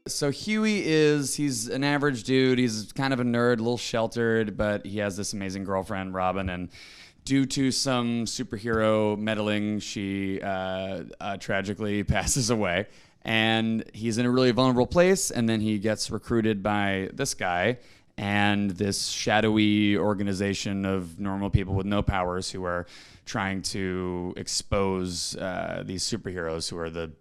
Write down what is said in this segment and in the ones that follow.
So he's an average dude. He's kind of a nerd, a little sheltered, but he has this amazing girlfriend, Robin, and due to some superhero meddling, she tragically passes away. And he's in a really vulnerable place, and then he gets recruited by this guy and this shadowy organization of normal people with no powers who are trying to expose these superheroes who are the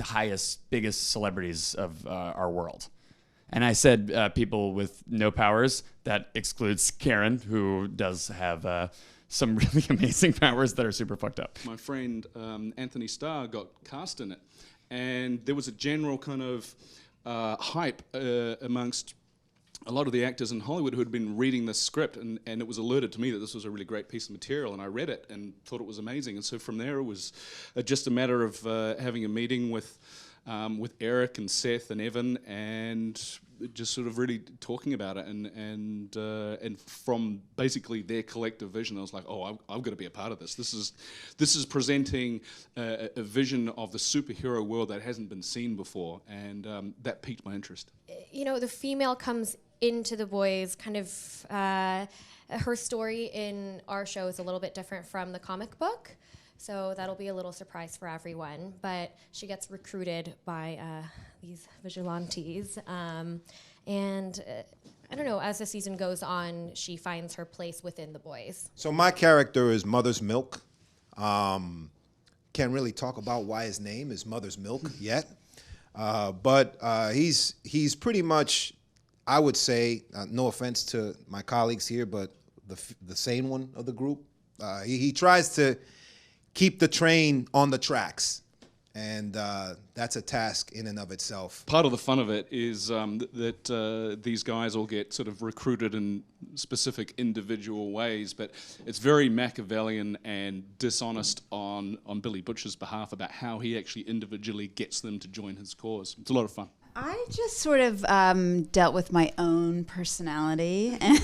highest, biggest celebrities of our world. And I said people with no powers. That excludes Karen, who does have some really amazing powers that are super fucked up. My friend Antony Starr got cast in it, and there was a general kind of hype amongst a lot of the actors in Hollywood who had been reading this script, and it was alerted to me that this was a really great piece of material, and I read it and thought it was amazing. And so from there it was just a matter of having a meeting with Eric and Seth and Evan, and just sort of really talking about it, and from basically their collective vision, I was like, oh, I've got to be a part of this. This is presenting a vision of the superhero world that hasn't been seen before, and that piqued my interest. The female comes into the boys kind of, her story in our show is a little bit different from the comic book. So that'll be a little surprise for everyone. But she gets recruited by these vigilantes. And I don't know, as the season goes on, she finds her place within the boys. So my character is Mother's Milk. Can't really talk about why his name is Mother's Milk yet. But he's pretty much, I would say, no offense to my colleagues here, but the sane one of the group. He tries to keep the train on the tracks, and that's a task in and of itself. Part of the fun of it is that these guys all get sort of recruited in specific individual ways, but it's very Machiavellian and dishonest on Billy Butcher's behalf about how he actually individually gets them to join his cause. It's a lot of fun. I just sort of dealt with my own personality, my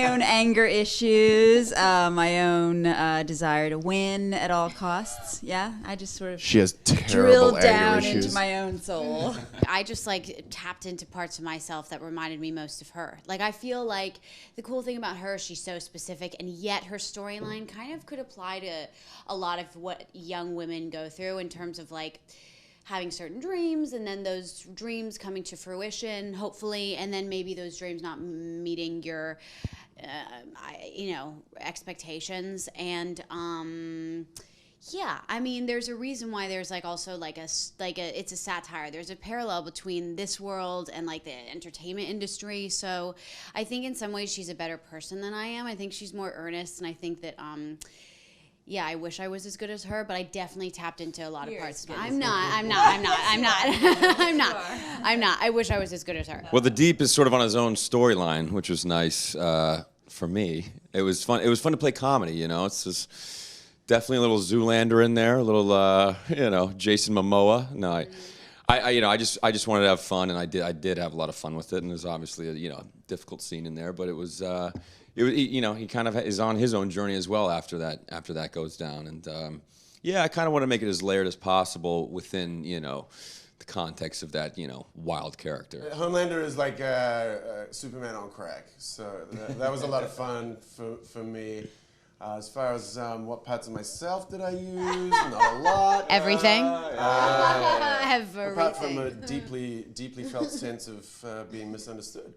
own anger issues, my own desire to win at all costs. Yeah, I just sort of she has drilled down issues. into my own soul. I just tapped into parts of myself that reminded me most of her. I feel like the cool thing about her, she's so specific, and yet her storyline kind of could apply to a lot of what young women go through in terms of having certain dreams, and then those dreams coming to fruition, hopefully, and then maybe those dreams not meeting your, expectations. And yeah, I mean, there's a reason why there's also it's a satire. There's a parallel between this world and the entertainment industry. So I think in some ways she's a better person than I am. I think she's more earnest, and I think that yeah, I wish I was as good as her, but I definitely tapped into a lot of parts. I'm not. I wish I was as good as her. Well, the Deep is sort of on his own storyline, which was nice for me. It was fun. It was fun to play comedy. It's just definitely a little Zoolander in there, a little Jason Momoa. No, I just wanted to have fun, and I did have a lot of fun with it. And there's obviously a difficult scene in there, but it was. He kind of is on his own journey as well after that goes down, and I kind of want to make it as layered as possible within the context of that wild character. Homelander is like Superman on crack, so that was a lot of fun for me. As far as what parts of myself did I use? Not a lot. Everything. Everything. Apart from a deeply felt sense of being misunderstood.